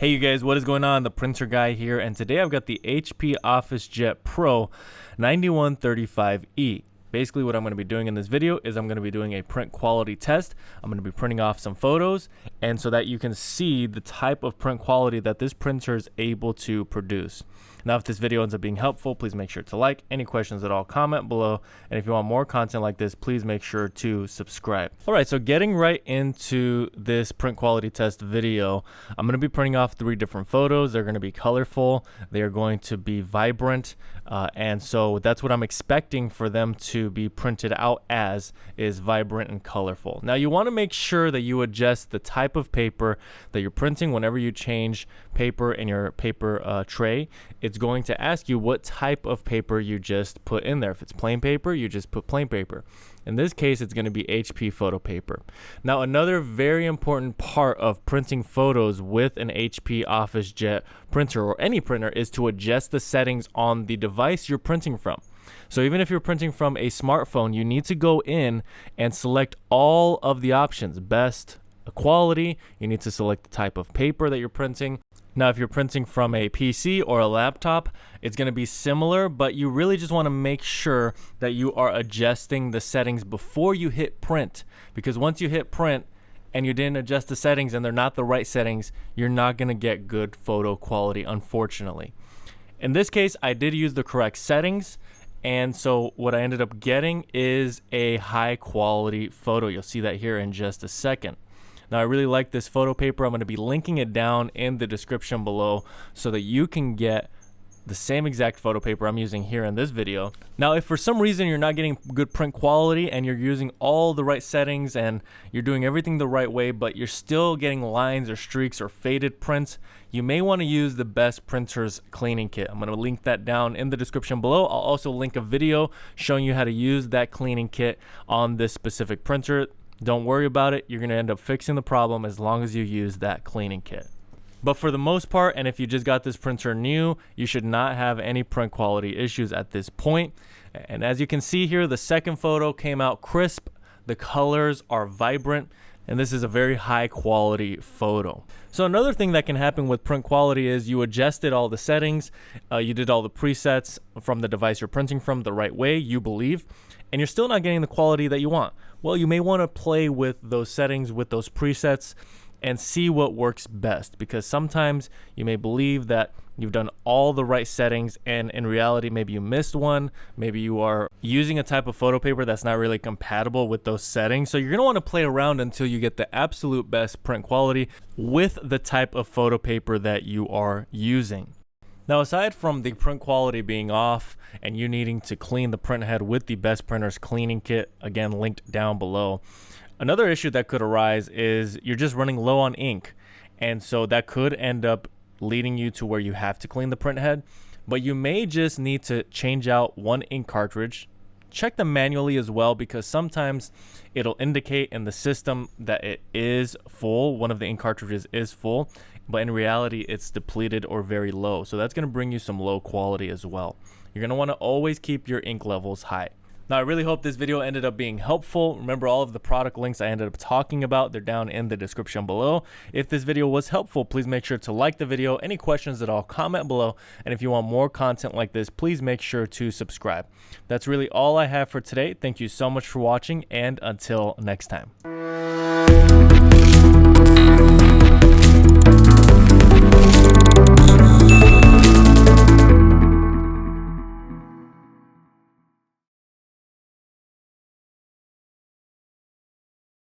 Hey you guys, what is going on? The printer guy here, and today I've got the HP Officejet Pro 9135E. Basically what I'm going to be doing in this video is I'm going to be doing a print quality test. I'm going to be printing off some photos, and so that you can see the type of print quality that this printer is able to produce. Now, if this video ends up being helpful, please make sure to like. Any questions at all, comment below. And if you want more content like this, please make sure to subscribe. All right, so getting right into this print quality test video, I'm going to be printing off 3 different photos. They're going to be colorful. They are going to be vibrant. And so that's what I'm expecting for them to be printed out as, is vibrant and colorful. Now, you want to make sure that you adjust the type of paper that you're printing. Whenever you change paper in your paper tray, it's going to ask you what type of paper you just put in there. If it's plain paper, you just put plain paper. In this case, it's going to be HP photo paper. Now, another very important part of printing photos with an HP Officejet printer or any printer is to adjust the settings on the device you're printing from. So even if you're printing from a smartphone, you need to go in and select all of the options. Best quality, you need to select the type of paper that you're printing. Now, if you're printing from a PC or a laptop, it's going to be similar, but you really just want to make sure that you are adjusting the settings before you hit print, because once you hit print and you didn't adjust the settings and they're not the right settings, you're not going to get good photo quality, unfortunately. In this case, I did use the correct settings, and so what I ended up getting is a high quality photo. You'll see that here in just a second. Now, I really like this photo paper. I'm going to be linking it down in the description below so that you can get the same exact photo paper I'm using here in this video. Now, if for some reason you're not getting good print quality and you're using all the right settings and you're doing everything the right way, but you're still getting lines or streaks or faded prints, you may want to use the Best Printers cleaning kit. I'm going to link that down in the description below. I'll also link a video showing you how to use that cleaning kit on this specific printer. Don't worry about it. You're going to end up fixing the problem as long as you use that cleaning kit. But for the most part, and if you just got this printer new, you should not have any print quality issues at this point. And as you can see here, the second photo came out crisp. The colors are vibrant, and this is a very high quality photo. So another thing that can happen with print quality is you adjusted all the settings, you did all the presets from the device you're printing from the right way, you believe, and you're still not getting the quality that you want. Well, you may want to play with those settings, with those presets, and see what works best, because sometimes you may believe that you've done all the right settings and in reality maybe you missed one. Maybe you are using a type of photo paper that's not really compatible with those settings. So you're going to want to play around until you get the absolute best print quality with the type of photo paper that you are using. Now, aside from the print quality being off and you needing to clean the print head with the Best Printers cleaning kit, again linked down below, another issue that could arise is you're just running low on ink, and so that could end up leading you to where you have to clean the print head. But you may just need to change out one ink cartridge. Check them manually as well, because sometimes it'll indicate in the system that it is full, one of the ink cartridges is full, but in reality it's depleted or very low. So that's going to bring you some low quality as well. You're going to want to always keep your ink levels high. Now, I really hope this video ended up being helpful. Remember, all of the product links I ended up talking about, they're down in the description below. If this video was helpful, please make sure to like the video. Any questions at all, comment below. And if you want more content like this, please make sure to subscribe. That's really all I have for today. Thank you so much for watching, and until next time.